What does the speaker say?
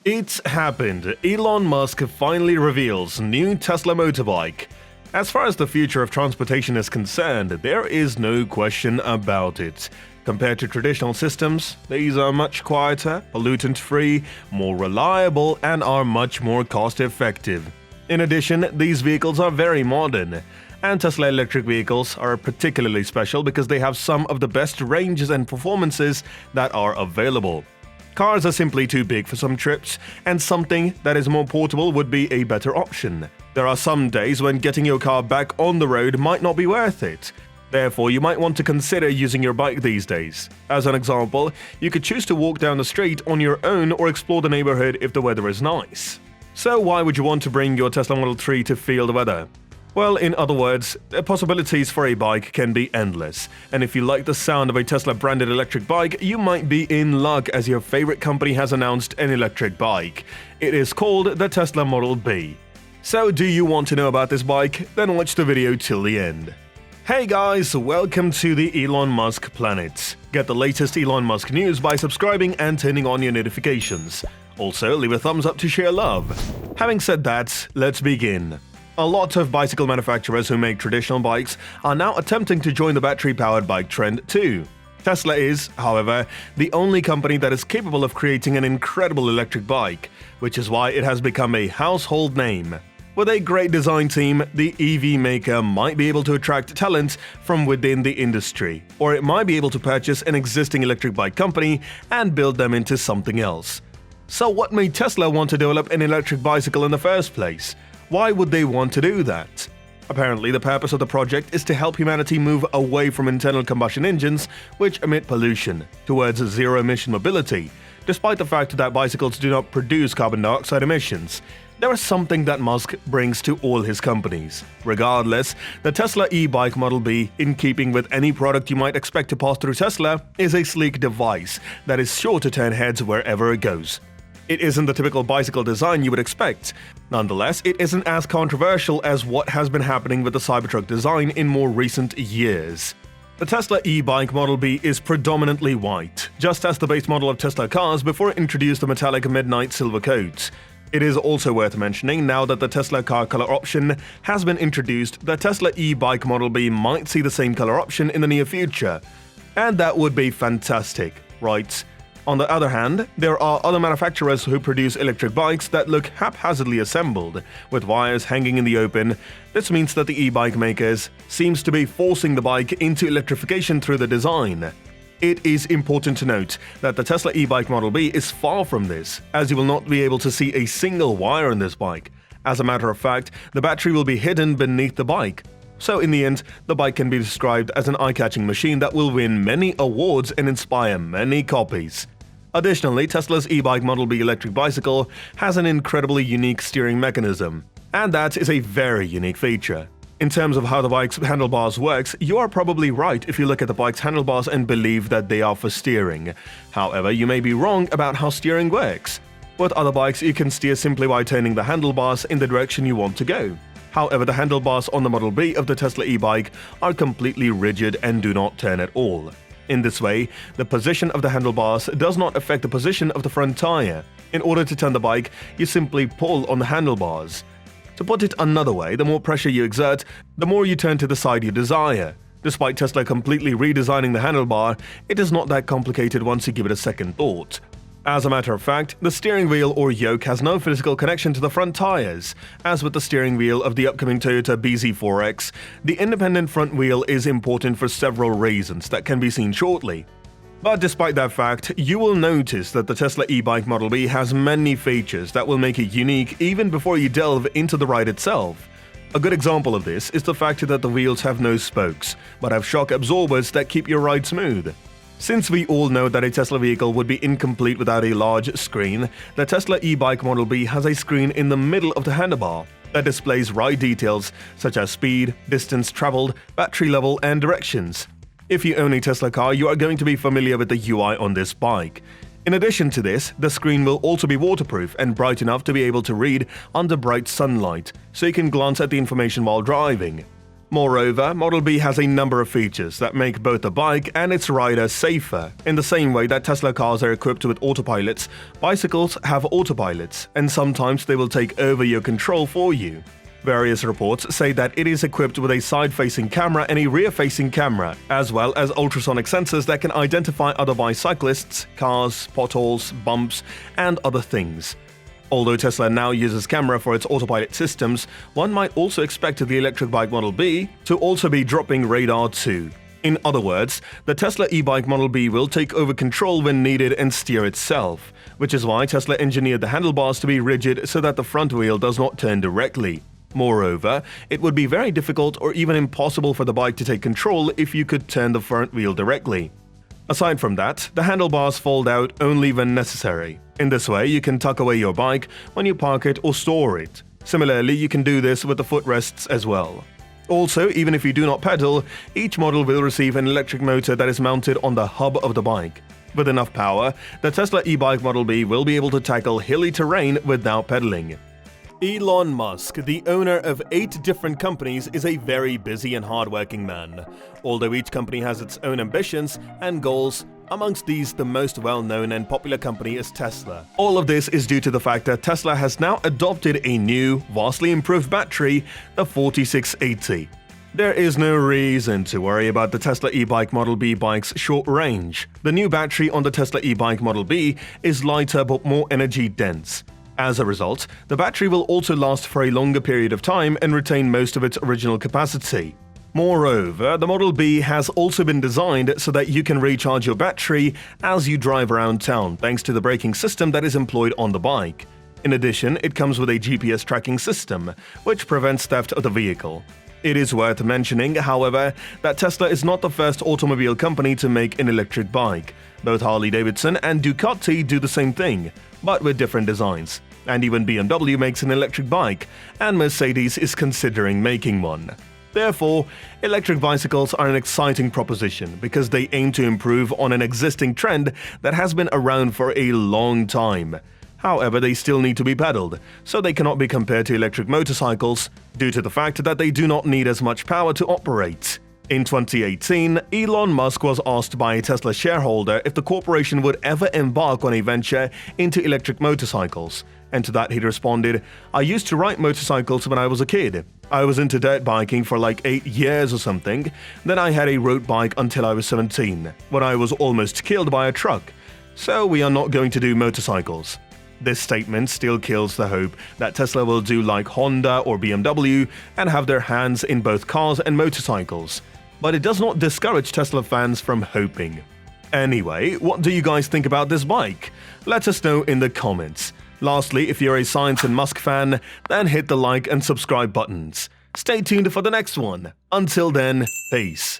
It's happened. Elon Musk finally reveals new Tesla motorbike. As far as the future of transportation is concerned, there is no question about it. Compared to traditional systems, these are much quieter, pollutant-free, more reliable, and are much more cost-effective. In addition, these vehicles are very modern. And Tesla electric vehicles are particularly special because they have some of the best ranges and performances that are available. Cars are simply too big for some trips, and something that is more portable would be a better option. There are some days when getting your car back on the road might not be worth it. Therefore, you might want to consider using your bike these days. As an example, you could choose to walk down the street on your own or explore the neighborhood if the weather is nice. So why would you want to bring your Tesla Model 3 to feel the weather? Well, in other words, the possibilities for a bike can be endless, and if you like the sound of a Tesla-branded electric bike, you might be in luck as your favorite company has announced an electric bike. It is called the Tesla Model B. So do you want to know about this bike? Then watch the video till the end. Hey guys, welcome to the Elon Musk planet. Get the latest Elon Musk news by subscribing and turning on your notifications. Also, leave a thumbs up to share love. Having said that, let's begin. A lot of bicycle manufacturers who make traditional bikes are now attempting to join the battery-powered bike trend too. Tesla is, however, the only company that is capable of creating an incredible electric bike, which is why it has become a household name. With a great design team, the EV maker might be able to attract talent from within the industry, or it might be able to purchase an existing electric bike company and build them into something else. So what made Tesla want to develop an electric bicycle in the first place? Why would they want to do that? Apparently, the purpose of the project is to help humanity move away from internal combustion engines, which emit pollution, towards zero-emission mobility, despite the fact that bicycles do not produce carbon dioxide emissions. There is something that Musk brings to all his companies. Regardless, the Tesla e-bike Model B, in keeping with any product you might expect to pass through Tesla, is a sleek device that is sure to turn heads wherever it goes. It isn't the typical bicycle design you would expect. Nonetheless, it isn't as controversial as what has been happening with the Cybertruck design in more recent years. The Tesla e-bike Model B is predominantly white, just as the base model of Tesla cars before it introduced the metallic midnight silver coat. It is also worth mentioning, now that the Tesla car color option has been introduced, the Tesla e-bike Model B might see the same color option in the near future. And that would be fantastic, right? On the other hand, there are other manufacturers who produce electric bikes that look haphazardly assembled, with wires hanging in the open. This means that the e-bike makers seems to be forcing the bike into electrification through the design. It is important to note that the Tesla e-bike Model B is far from this, as you will not be able to see a single wire in this bike. As a matter of fact, the battery will be hidden beneath the bike. So in the end, the bike can be described as an eye-catching machine that will win many awards and inspire many copies. Additionally, Tesla's e-bike Model B electric bicycle has an incredibly unique steering mechanism, and that is a very unique feature. In terms of how the bike's handlebars works, you are probably right if you look at the bike's handlebars and believe that they are for steering. However, you may be wrong about how steering works. With other bikes, you can steer simply by turning the handlebars in the direction you want to go. However, the handlebars on the Model B of the Tesla e-bike are completely rigid and do not turn at all. In this way, the position of the handlebars does not affect the position of the front tire. In order to turn the bike, you simply pull on the handlebars. To put it another way, the more pressure you exert, the more you turn to the side you desire. Despite Tesla completely redesigning the handlebar, it is not that complicated once you give it a second thought. As a matter of fact, the steering wheel or yoke has no physical connection to the front tires. As with the steering wheel of the upcoming Toyota BZ4X, the independent front wheel is important for several reasons that can be seen shortly. But despite that fact, you will notice that the Tesla e-bike Model B has many features that will make it unique even before you delve into the ride itself. A good example of this is the fact that the wheels have no spokes, but have shock absorbers that keep your ride smooth. Since we all know that a Tesla vehicle would be incomplete without a large screen, the Tesla e-bike Model B has a screen in the middle of the handlebar that displays ride details such as speed, distance traveled, battery level, and directions. If you own a Tesla car, you are going to be familiar with the UI on this bike. In addition to this, the screen will also be waterproof and bright enough to be able to read under bright sunlight, so you can glance at the information while driving. Moreover, Model B has a number of features that make both the bike and its rider safer. In the same way that Tesla cars are equipped with autopilots, bicycles have autopilots, and sometimes they will take over your control for you. Various reports say that it is equipped with a side-facing camera and a rear-facing camera, as well as ultrasonic sensors that can identify other bicyclists, cars, potholes, bumps, and other things. Although Tesla now uses camera for its autopilot systems, one might also expect the electric bike Model B to also be dropping radar too. In other words, the Tesla e-bike Model B will take over control when needed and steer itself, which is why Tesla engineered the handlebars to be rigid so that the front wheel does not turn directly. Moreover, it would be very difficult or even impossible for the bike to take control if you could turn the front wheel directly. Aside from that, the handlebars fold out only when necessary. In this way, you can tuck away your bike when you park it or store it. Similarly, you can do this with the footrests as well. Also, even if you do not pedal, each model will receive an electric motor that is mounted on the hub of the bike. With enough power, the Tesla e-bike Model B will be able to tackle hilly terrain without pedaling. Elon Musk, the owner of 8 different companies, is a very busy and hardworking man. Although each company has its own ambitions and goals, amongst these the most well-known and popular company is Tesla. All of this is due to the fact that Tesla has now adopted a new, vastly improved battery, the 4680. There is no reason to worry about the Tesla e-bike Model B bike's short range. The new battery on the Tesla e-bike Model B is lighter but more energy dense. As a result, the battery will also last for a longer period of time and retain most of its original capacity. Moreover, the Model B has also been designed so that you can recharge your battery as you drive around town thanks to the braking system that is employed on the bike. In addition, it comes with a GPS tracking system, which prevents theft of the vehicle. It is worth mentioning, however, that Tesla is not the first automobile company to make an electric bike. Both Harley-Davidson and Ducati do the same thing, but with different designs. And even BMW makes an electric bike, and Mercedes is considering making one. Therefore, electric bicycles are an exciting proposition because they aim to improve on an existing trend that has been around for a long time. However, they still need to be pedaled, so they cannot be compared to electric motorcycles due to the fact that they do not need as much power to operate. In 2018, Elon Musk was asked by a Tesla shareholder if the corporation would ever embark on a venture into electric motorcycles, and to that he responded, "I used to ride motorcycles when I was a kid. I was into dirt biking for like 8 years or something, then I had a road bike until I was 17, when I was almost killed by a truck. So we are not going to do motorcycles." This statement still kills the hope that Tesla will do like Honda or BMW and have their hands in both cars and motorcycles. But it does not discourage Tesla fans from hoping. Anyway, what do you guys think about this bike? Let us know in the comments. Lastly, if you're a Science and Musk fan, then hit the like and subscribe buttons. Stay tuned for the next one. Until then, peace.